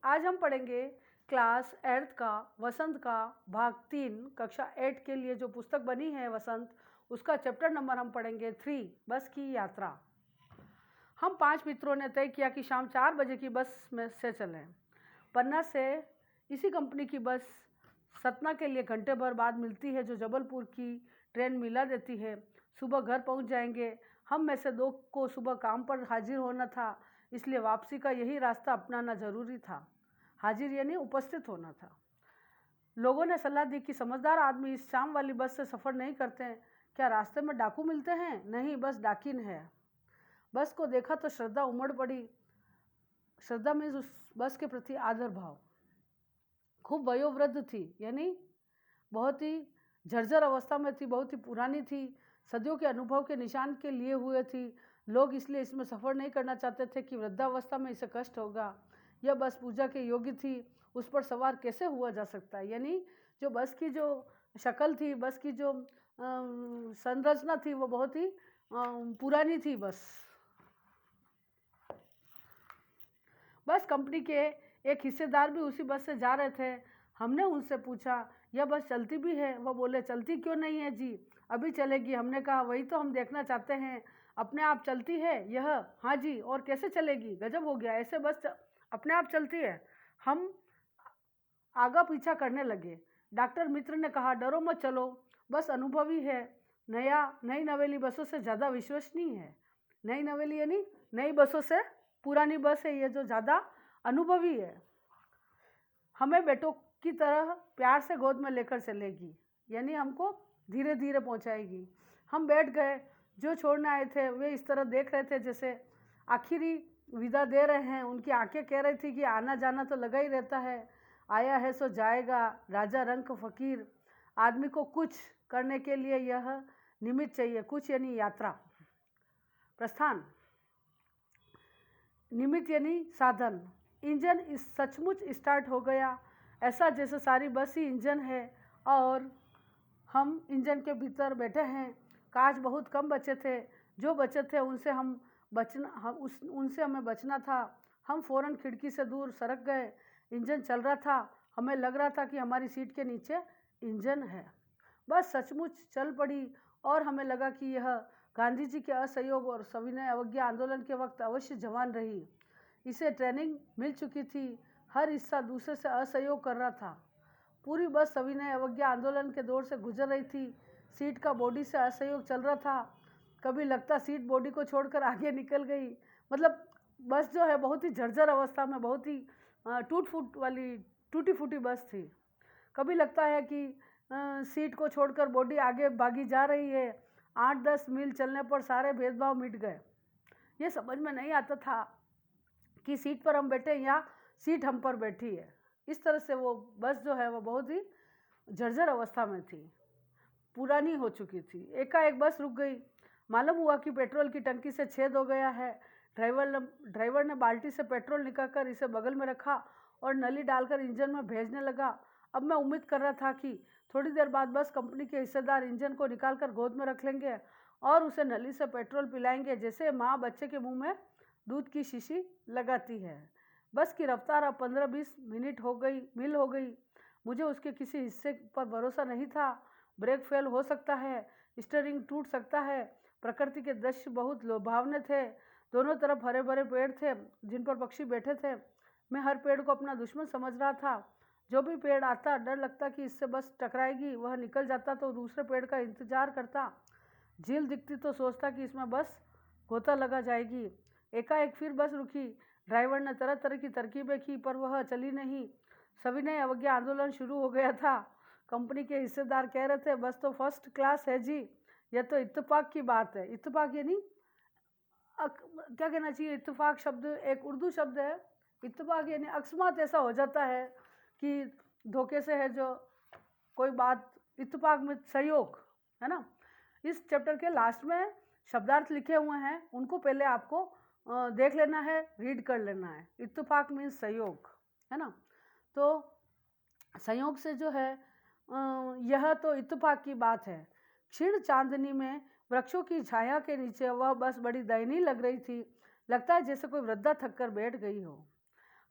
आज हम पढ़ेंगे क्लास 8th का वसंत का भाग 3 कक्षा 8 के लिए जो पुस्तक बनी है वसंत, उसका चैप्टर नंबर हम पढ़ेंगे 3 बस की यात्रा। हम 5 मित्रों ने तय किया कि शाम 4 बजे की बस में से चलें। पन्ना से इसी कंपनी की बस सतना के लिए घंटे भर बाद मिलती है, जो जबलपुर की ट्रेन मिला देती है। सुबह घर पहुंच जाएंगे। हम में से 2 को सुबह काम पर हाजिर होना था, इसलिए वापसी का यही रास्ता अपनाना जरूरी था। हाजिर यानी उपस्थित होना था। लोगों ने सलाह दी कि समझदार आदमी इस शाम वाली बस से सफ़र नहीं करते हैं। क्या रास्ते में डाकू मिलते हैं? नहीं, बस डाकिन है। बस को देखा तो श्रद्धा उमड़ पड़ी। श्रद्धा मीन्स उस बस के प्रति आदर भाव। खूब वयोवृद्ध थी, यानी बहुत ही जर्जर अवस्था में थी, बहुत ही पुरानी थी, सदियों के अनुभव के निशान के लिए हुए थी। लोग इसलिए इसमें सफ़र नहीं करना चाहते थे कि वृद्धावस्था में इसे कष्ट होगा। यह बस पूजा के योग्य थी, उस पर सवार कैसे हुआ जा सकता है। यानी जो बस की जो शक्ल थी, बस की जो संरचना थी, वो बहुत ही पुरानी थी। बस कंपनी के एक हिस्सेदार भी उसी बस से जा रहे थे। हमने उनसे पूछा, यह बस चलती भी है? वह बोले, चलती क्यों नहीं है जी, अभी चलेगी। हमने कहा, वही तो हम देखना चाहते हैं, अपने आप चलती है यह? हाँ जी, और कैसे चलेगी? गजब हो गया, ऐसे बस अपने आप चलती है। हम आगा पीछा करने लगे। डॉक्टर मित्र ने कहा, डरो मत, चलो, बस अनुभवी है, नई नवेली बसों से ज़्यादा विश्वसनीय है। नई नवेली यानी नई बसों से पुरानी बस है ये, जो ज़्यादा अनुभवी है। हमें बेटों की तरह प्यार से गोद में लेकर चलेगी, यानी हमको धीरे धीरे पहुंचाएगी। हम बैठ गए। जो छोड़ने आए थे वे इस तरह देख रहे थे जैसे आखिरी विदा दे रहे हैं। उनकी आंखें कह रही थी कि आना जाना तो लगा ही रहता है, आया है सो जाएगा, राजा रंक फकीर। आदमी को कुछ करने के लिए यह निमित्त चाहिए, कुछ यानी यात्रा, प्रस्थान। निमित्त यानी साधन। इंजन इस सचमुच स्टार्ट हो गया, ऐसा जैसे सारी बस ही इंजन है और हम इंजन के भीतर बैठे हैं। काश बहुत कम बचे थे, जो बचे थे उनसे उनसे हमें बचना था। हम फ़ौरन खिड़की से दूर सरक गए। इंजन चल रहा था, हमें लग रहा था कि हमारी सीट के नीचे इंजन है। बस सचमुच चल पड़ी और हमें लगा कि यह गांधी जी के असहयोग और सविनय अवज्ञा आंदोलन के वक्त अवश्य जवान रही। इसे ट्रेनिंग मिल चुकी थी, हर हिस्सा दूसरे से असहयोग कर रहा था। पूरी बस सविनय अवज्ञा आंदोलन के दौर से गुजर रही थी। सीट का बॉडी से असहयोग चल रहा था। कभी लगता सीट बॉडी को छोड़कर आगे निकल गई। मतलब बस जो है बहुत ही जर्जर अवस्था में, बहुत ही टूटी फूटी बस थी। कभी लगता है कि सीट को छोड़कर बॉडी आगे भागी जा रही है। 8-10 मील चलने पर सारे भेदभाव मिट गए। ये समझ में नहीं आता था कि सीट पर हम बैठे या सीट हम पर बैठी है। इस तरह से वो बस जो है वो बहुत ही जर्जर अवस्था में थी, पुरानी हो चुकी थी। एकाएक बस रुक गई। मालूम हुआ कि पेट्रोल की टंकी से छेद हो गया है। ड्राइवर ने बाल्टी से पेट्रोल निकालकर इसे बगल में रखा और नली डालकर इंजन में भेजने लगा। अब मैं उम्मीद कर रहा था कि थोड़ी देर बाद बस कंपनी के हिस्सेदार इंजन को निकालकर गोद में रख लेंगे और उसे नली से पेट्रोल पिलाएंगे, जैसे माँ बच्चे के मुंह में दूध की शीशी लगाती है। बस की रफ्तार अब 15-20 मील हो गई। मुझे उसके किसी हिस्से पर भरोसा नहीं था। ब्रेक फेल हो सकता है, स्टीयरिंग टूट सकता है। प्रकृति के दृश्य बहुत लुभावने थे। दोनों तरफ हरे भरे पेड़ थे जिन पर पक्षी बैठे थे। मैं हर पेड़ को अपना दुश्मन समझ रहा था। जो भी पेड़ आता डर लगता कि इससे बस टकराएगी। वह निकल जाता तो दूसरे पेड़ का इंतजार करता। झील दिखती तो सोचता कि इसमें बस गोता लगा जाएगी। एकाएक फिर बस रुकी। ड्राइवर ने तरह तरह की तरकीबें की पर वह चली नहीं। सविनय अवज्ञा आंदोलन शुरू हो गया था। कंपनी के हिस्सेदार कह रहे थे, बस तो फर्स्ट क्लास है जी, यह तो इत्तेफाक की बात है। इत्तेफाक यानी क्या कहना चाहिए, इत्तेफाक शब्द एक उर्दू शब्द है। इत्तेफाक यानी अकस्मात ऐसा हो जाता है कि धोखे से है जो कोई बात। इत्तेफाक में सहयोग है ना। इस चैप्टर के लास्ट में शब्दार्थ लिखे हुए हैं, उनको पहले आपको देख लेना है, रीड कर लेना है। इत्तेफाक मीन्स सहयोग है ना। तो संयोग से जो है यह तो इत्तेफाक की बात है। क्षीण चांदनी में वृक्षों की छाया के नीचे वह बस बड़ी दयनीय लग रही थी। लगता है जैसे कोई वृद्धा थक कर बैठ गई हो।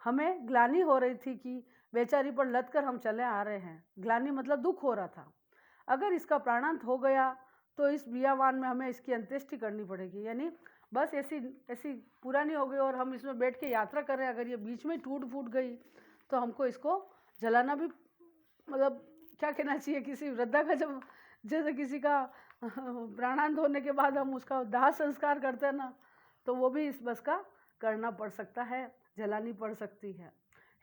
हमें ग्लानि हो रही थी कि बेचारी पर लद कर हम चले आ रहे हैं। ग्लानि मतलब दुख हो रहा था। अगर इसका प्राणांत हो गया तो इस बियावान में हमें इसकी अंत्येष्टि करनी पड़ेगी। यानी बस ऐसी पुरानी हो गई और हम इसमें बैठ के यात्रा कर रहे हैं, अगर ये बीच में टूट फूट गई तो हमको इसको जलाना भी, मतलब क्या कहना चाहिए, किसी वृद्धा का जब जैसे किसी का प्राणांत होने के बाद हम उसका दाह संस्कार करते हैं ना, तो वो भी इस बस का करना पड़ सकता है, जलानी पड़ सकती है।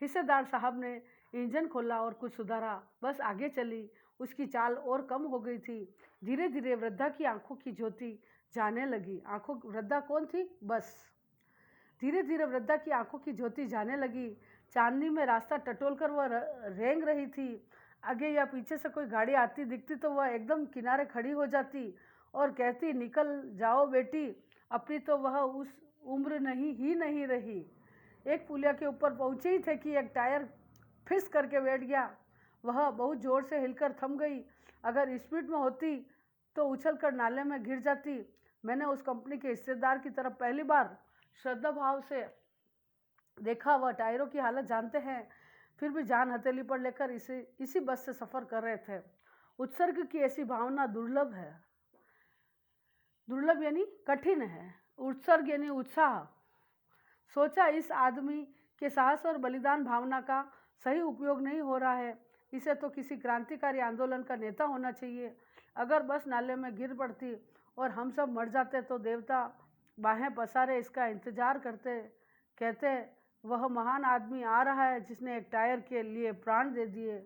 हिस्सेदार साहब ने इंजन खोला और कुछ सुधारा। बस आगे चली। उसकी चाल और कम हो गई थी। धीरे धीरे वृद्धा की आंखों की ज्योति जाने लगी। आंखों, वृद्धा कौन थी? बस। धीरे धीरे वृद्धा की आंखों की ज्योति जाने लगी। चांदनी में रास्ता टटोलकर वह रेंग रही थी। आगे या पीछे से कोई गाड़ी आती दिखती तो वह एकदम किनारे खड़ी हो जाती और कहती, निकल जाओ बेटी, अपनी तो वह उस उम्र नहीं रही। एक पुलिया के ऊपर पहुंचे ही थे कि एक टायर फिस करके बैठ गया। वह बहुत जोर से हिलकर थम गई। अगर स्पीड में होती तो उछलकर नाले में गिर जाती। मैंने उस कंपनी के हिस्सेदार की तरफ पहली बार श्रद्धा भाव से देखा। वह टायरों की हालत जानते हैं, फिर भी जान हथेली पर लेकर इसी बस से सफ़र कर रहे थे। उत्सर्ग की ऐसी भावना दुर्लभ है। दुर्लभ यानी कठिन है। उत्सर्ग यानी उत्साह। सोचा, इस आदमी के साहस और बलिदान भावना का सही उपयोग नहीं हो रहा है। इसे तो किसी क्रांतिकारी आंदोलन का नेता होना चाहिए। अगर बस नाले में गिर पड़ती और हम सब मर जाते तो देवता बाहें पसारे इसका इंतजार करते, कहते, वह महान आदमी आ रहा है जिसने एक टायर के लिए प्राण दे दिए।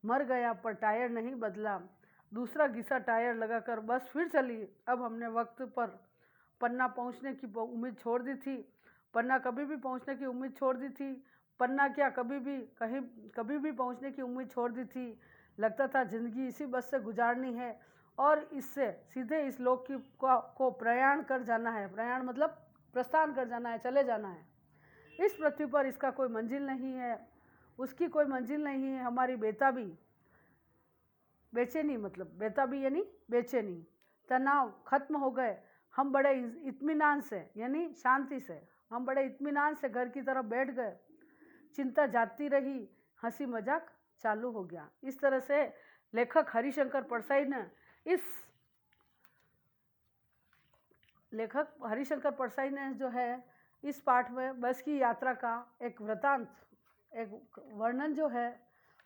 मर गया पर टायर नहीं बदला। दूसरा घिसा टायर लगाकर बस फिर चली। अब हमने वक्त पर पन्ना पहुंचने की उम्मीद छोड़ दी थी। पन्ना कभी भी पहुंचने की उम्मीद छोड़ दी थी। पन्ना क्या, कभी भी पहुंचने की उम्मीद छोड़ दी थी। लगता था जिंदगी इसी बस से गुजारनी है और इससे सीधे इस लोक को प्रयाण कर जाना है। प्रयाण मतलब प्रस्थान कर जाना है, चले जाना है। इस पृथ्वी पर इसका कोई मंजिल नहीं है, उसकी कोई मंजिल नहीं है। हमारी बेचैनी मतलब बेताबी यानी बेचैनी, तनाव खत्म हो गए। हम बड़े इत्मीनान से यानी शांति से, हम बड़े इत्मीनान से घर की तरफ बैठ गए। चिंता जाती रही, हंसी मजाक चालू हो गया। इस तरह से लेखक हरिशंकर परसाई ने जो है इस पाठ में बस की यात्रा का एक वृतांत, एक वर्णन जो है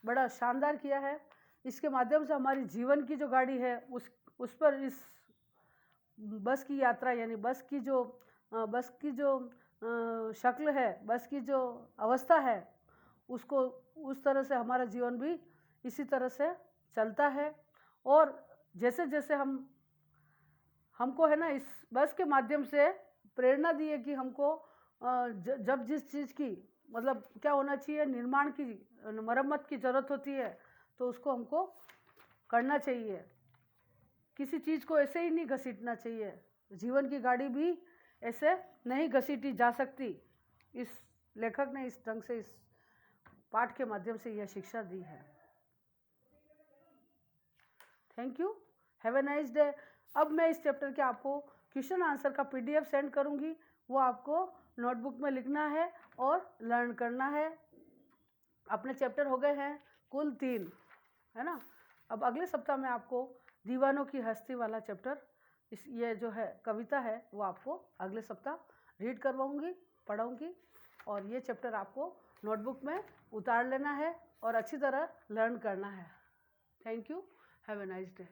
बड़ा शानदार किया है। इसके माध्यम से हमारी जीवन की जो गाड़ी है उस पर इस बस की यात्रा यानी बस की जो शक्ल है, बस की जो अवस्था है, उसको उस तरह से हमारा जीवन भी इसी तरह से चलता है। और जैसे जैसे हमको है ना इस बस के माध्यम से प्रेरणा दी है कि हमको जब जिस चीज़ की मतलब क्या होना चाहिए, निर्माण की, मरम्मत की ज़रूरत होती है तो उसको हमको करना चाहिए। किसी चीज़ को ऐसे ही नहीं घसीटना चाहिए। जीवन की गाड़ी भी ऐसे नहीं घसीटी जा सकती। इस लेखक ने इस ढंग से इस पाठ के माध्यम से यह शिक्षा दी है। Thank you, have a nice day. अब मैं इस चैप्टर के आपको क्वेश्चन आंसर का PDF सेंड करूँगी। वो आपको नोटबुक में लिखना है और लर्न करना है। अपने चैप्टर हो गए हैं कुल 3, है ना। अब अगले सप्ताह में आपको दीवानों की हस्ती वाला चैप्टर, ये जो है कविता है, वो आपको अगले सप्ताह रीड करवाऊँगी, पढ़ाऊँगी। और ये चैप्टर आपको नोटबुक में उतार लेना है और अच्छी तरह लर्न करना है। Thank you, have a nice day.